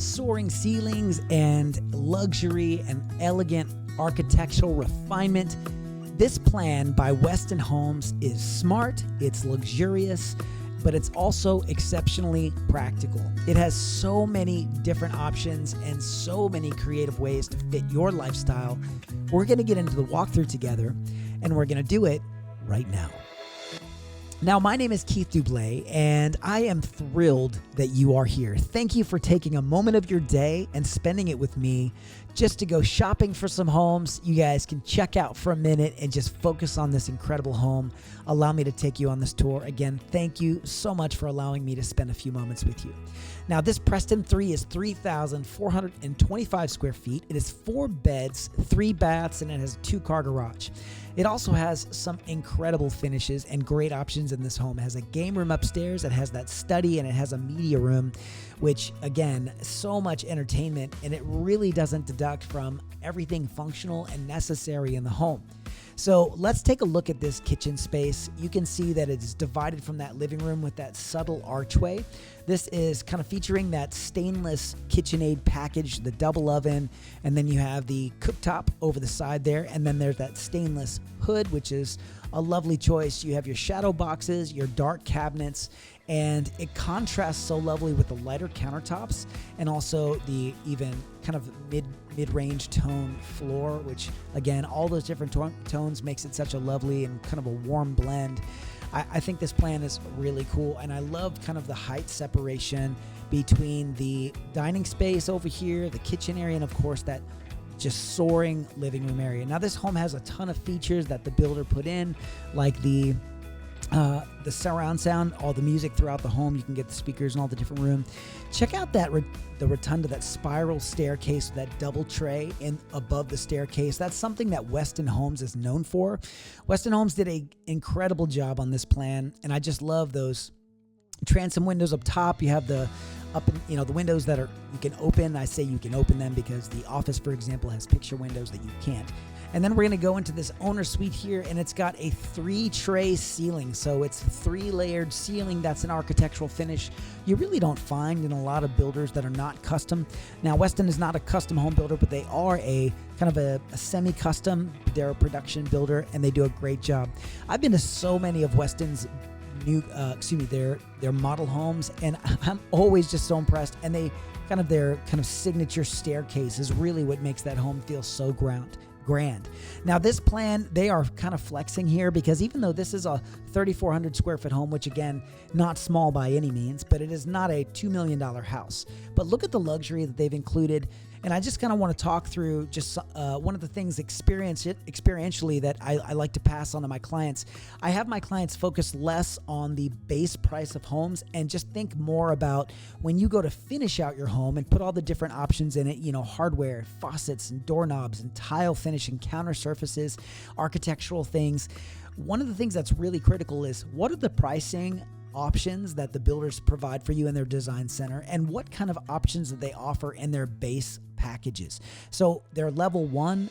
soaring ceilings and luxury and elegant architectural refinement. This plan by Westin Homes is smart, it's luxurious, but it's also exceptionally practical. It has so many different options and so many creative ways to fit your lifestyle. We're gonna get into the walkthrough together, and we're gonna do it right now. Now, my name is Keith Duble, and I am thrilled that you are here. Thank you for taking a moment of your day and spending it with me just to go shopping for some homes. You guys can check out for a minute and just focus on this incredible home. Allow me to take you on this tour. Again, thank you so much for allowing me to spend a few moments with you. Now, this Preston 3 is 3,425 square feet. It is 4 beds, 3 baths, and it has a 2-car garage. It also has some incredible finishes and great options in this home. It has a game room upstairs, it has that study, and it has a media room, which again, so much entertainment, and it really doesn't deduct from everything functional and necessary in the home. So let's take a look at this kitchen space. You can see that it is divided from that living room with that subtle archway. This is kind of featuring that stainless KitchenAid package, the double oven, and then you have the cooktop over the side there, and then there's that stainless hood, which is a lovely choice. You have your shadow boxes, your dark cabinets, and it contrasts so lovely with the lighter countertops and also the even kind of mid-range tone floor, which again, all those different tones makes it such a lovely and kind of a warm blend. I think this plan is really cool, and I love kind of the height separation between the dining space over here, the kitchen area, and of course that just soaring living room area. Now, this home has a ton of features that the builder put in, like the surround sound, all the music throughout the home. You can get the speakers in all the different rooms. Check out that the rotunda, that spiral staircase, that double tray in above the staircase. That's something that Westin Homes is known for. Westin Homes did an incredible job on this plan, and I just love those transom windows up top. You have the the windows that you can open. I say you can open them because the office, for example, has picture windows that you can't. And then we're going to go into this owner suite here, and it's got a 3-tray ceiling. So it's 3-layered ceiling. That's an architectural finish you really don't find in a lot of builders that are not custom. Now, Westin is not a custom home builder, but they are a kind of a semi-custom. They're a production builder, and they do a great job. I've been to so many of Westin's their model homes, and I'm always just so impressed. And their signature staircase is really what makes that home feel so grand. Now, this plan, they are kind of flexing here because even though this is a 3,400 square foot home, which again, not small by any means, but it is not a $2 million house. But look at the luxury that they've included. And I just kind of want to talk through just one of the things experientially that I like to pass on to my clients. I have my clients focus less on the base price of homes and just think more about when you go to finish out your home and put all the different options in it, hardware, faucets and doorknobs and tile finish and counter surfaces, architectural things. One of the things that's really critical is what are the pricing options that the builders provide for you in their design center, and what kind of options that they offer in their base packages. So their level 1,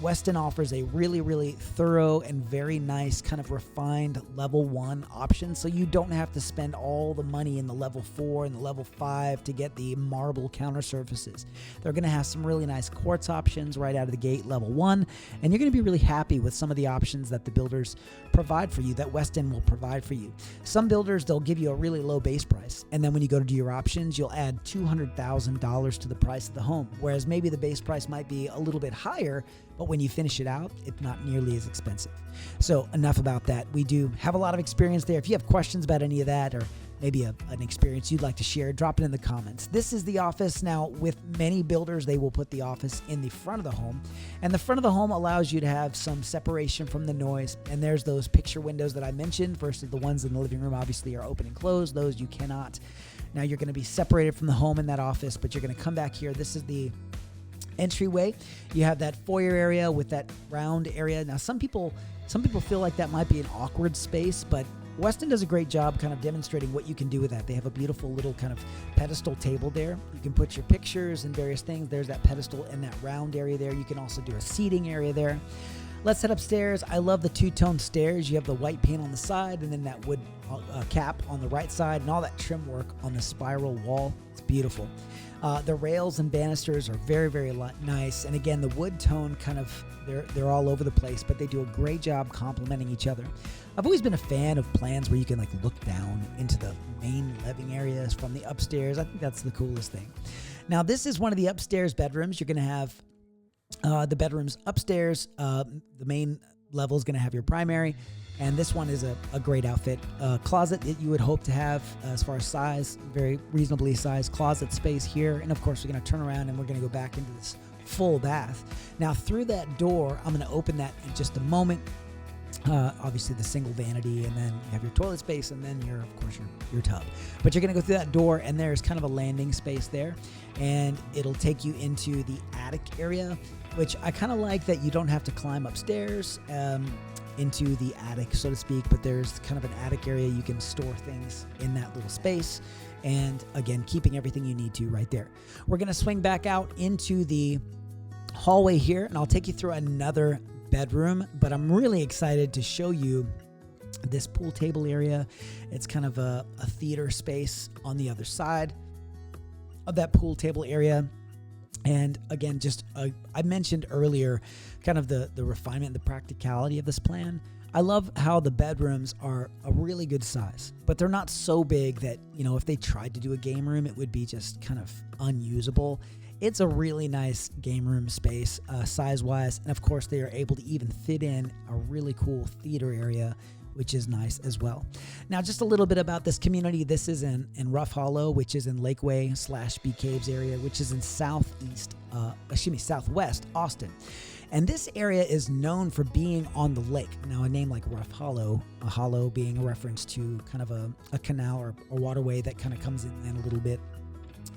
Westin offers a really, really thorough and very nice kind of refined level 1 option. So you don't have to spend all the money in the level 4 and the level 5 to get the marble counter surfaces. They're going to have some really nice quartz options right out of the gate, level 1, and you're going to be really happy with some of the options that the builders provide for you, that Westin will provide for you. Some builders, they'll give you a really low base price, and then when you go to do your options, you'll add $200,000 to the price of the home. Whereas maybe the base price might be a little bit higher, but when you finish it out, it's not nearly as expensive. So enough about that. We do have a lot of experience there. If you have questions about any of that, or maybe an experience you'd like to share, drop it in the comments. This is the office. Now, with many builders, they will put the office in the front of the home, and the front of the home allows you to have some separation from the noise. And there's those picture windows that I mentioned versus the ones in the living room obviously are open and closed. Those you cannot. Now you're going to be separated from the home in that office, but you're going to come back here. This is the entryway. You have that foyer area with that round area. Now some people feel like that might be an awkward space, but Westin does a great job kind of demonstrating what you can do with that. They have a beautiful little kind of pedestal table there. You can put your pictures and various things. There's that pedestal in that round area there. You can also do a seating area there. Let's head upstairs. I love the two-tone stairs. You have the white paint on the side and then that wood cap on the right side and all that trim work on the spiral wall. It's beautiful. The rails and banisters are very, very nice. And again, the wood tone kind of, they're all over the place, but they do a great job complementing each other. I've always been a fan of plans where you can like look down into the main living areas from the upstairs. I think that's the coolest thing. Now, this is one of the upstairs bedrooms. You're going to have the bedrooms upstairs. The main level is going to have your primary. And this one is a great outfit. Closet that you would hope to have as far as size, very reasonably sized closet space here. And of course, we're going to turn around and we're going to go back into this full bath. Now, through that door, I'm going to open that in just a moment. Obviously the single vanity, and then you have your toilet space, and then your tub. But you're going to go through that door, and there's kind of a landing space there, and it'll take you into the attic area, which I kind of like that you don't have to climb upstairs into the attic, so to speak, but there's kind of an attic area. You can store things in that little space, and again, keeping everything you need to right there. We're going to swing back out into the hallway here, and I'll take you through another bedroom, but I'm really excited to show you this pool table area. It's kind of a theater space on the other side of that pool table area. And again, just I mentioned earlier kind of the refinement and the practicality of this plan. I love how the bedrooms are a really good size, but they're not so big that, you know, if they tried to do a game room, it would be just kind of unusable. It's a really nice game room space size-wise. And of course, they are able to even fit in a really cool theater area, which is nice as well. Now, just a little bit about this community. This is in Rough Hollow, which is in Lakeway / Bee Caves area, which is in southwest Austin. And this area is known for being on the lake. Now, a name like Rough Hollow, a hollow being a reference to kind of a canal or a waterway that kind of comes in a little bit.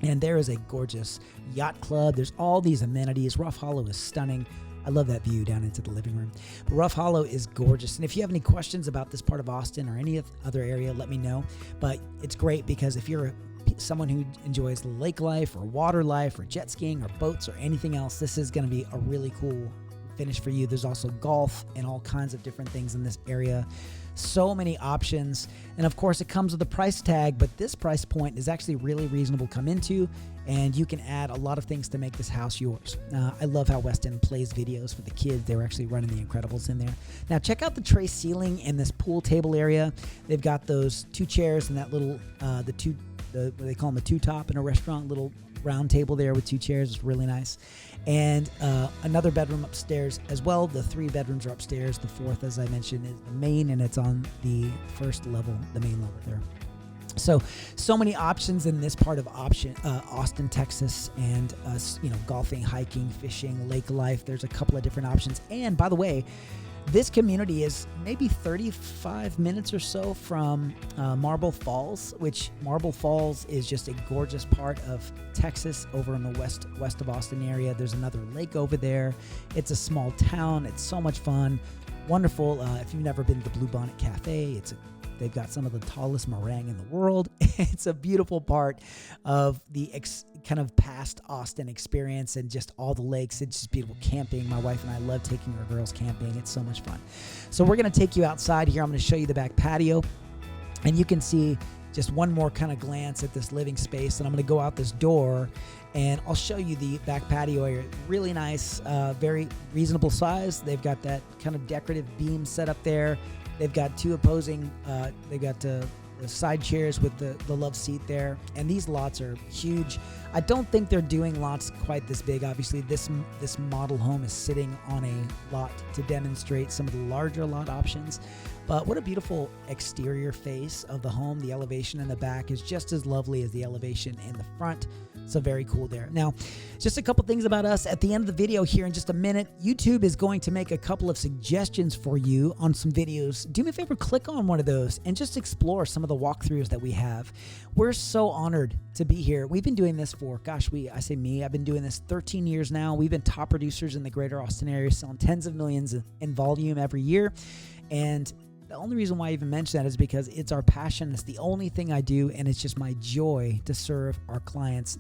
And there is a gorgeous yacht club. There's all these amenities. Rough Hollow is stunning. I love that view down into the living room. But Rough Hollow is gorgeous. And if you have any questions about this part of Austin or any other area, let me know. But it's great because if you're someone who enjoys lake life or water life or jet skiing or boats or anything else, this is going to be a really cool finish for you. There's also golf and all kinds of different things in this area. So many options. And of course, it comes with a price tag, but this price point is actually really reasonable to come into, and you can add a lot of things to make this house yours. I love how Westin plays videos for the kids. They were actually running The Incredibles in there. Now, check out the tray ceiling in this pool table area. They've got those 2 chairs and that little, what they call them, a 2-top in a restaurant, little round table there with 2 chairs. It's really nice. And another bedroom upstairs as well. The 3 bedrooms are upstairs. The 4th, as I mentioned, is the main, and it's on the first level, the main level there. So many options in this part of Austin, Texas, and golfing, hiking, fishing, lake life. There's a couple of different options. And by the way, this community is maybe 35 minutes or so from Marble Falls, which Marble Falls is just a gorgeous part of Texas over in the west of Austin area. There's another lake over there. It's a small town. It's so much fun. Wonderful. If you've never been to the Bluebonnet Cafe, they've got some of the tallest meringue in the world. It's a beautiful part of the kind of past Austin experience, and just all the lakes. It's just beautiful camping. My wife and I love taking our girls camping. It's so much fun. So we're going to take you outside here. I'm going to show you the back patio, and you can see just one more kind of glance at this living space. And I'm going to go out this door, and I'll show you the back patio area. Really nice, very reasonable size. They've got that kind of decorative beam set up there. They've got 2 opposing, they've got the side chairs with the love seat there. And these lots are huge. I don't think they're doing lots quite this big. Obviously, this model home is sitting on a lot to demonstrate some of the larger lot options. But what a beautiful exterior face of the home. The elevation in the back is just as lovely as the elevation in the front. So very cool there. Now, just a couple things about us. At the end of the video here in just a minute, YouTube is going to make a couple of suggestions for you on some videos. Do me a favor, click on one of those and just explore some of the walkthroughs that we have. We're so honored to be here. We've been doing this for, I've been doing this 13 years now. We've been top producers in the greater Austin area, selling tens of millions in volume every year. And the only reason why I even mention that is because it's our passion. It's the only thing I do, and it's just my joy to serve our clients.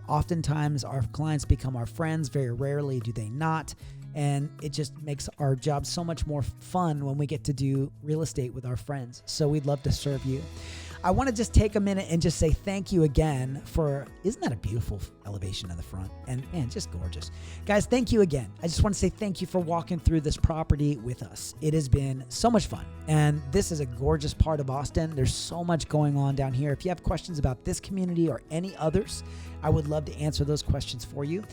Oftentimes our clients become our friends. Very rarely do they not. And it just makes our job so much more fun when we get to do real estate with our friends. So we'd love to serve you. I want to just take a minute and just say thank you again for, isn't that a beautiful elevation in the front? And man, just gorgeous. Guys, thank you again. I just want to say thank you for walking through this property with us. It has been so much fun. And this is a gorgeous part of Austin. There's so much going on down here. If you have questions about this community or any others, I would love to answer those questions for you.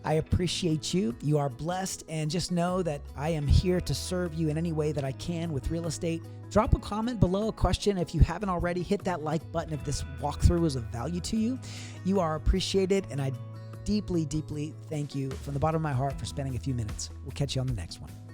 I appreciate you. You are blessed. And just know that I am here to serve you in any way that I can with real estate. Drop a comment below, a question. If you haven't already, hit that like button if this walkthrough was of value to you. You are appreciated, and I deeply, deeply thank you from the bottom of my heart for spending a few minutes. We'll catch you on the next one.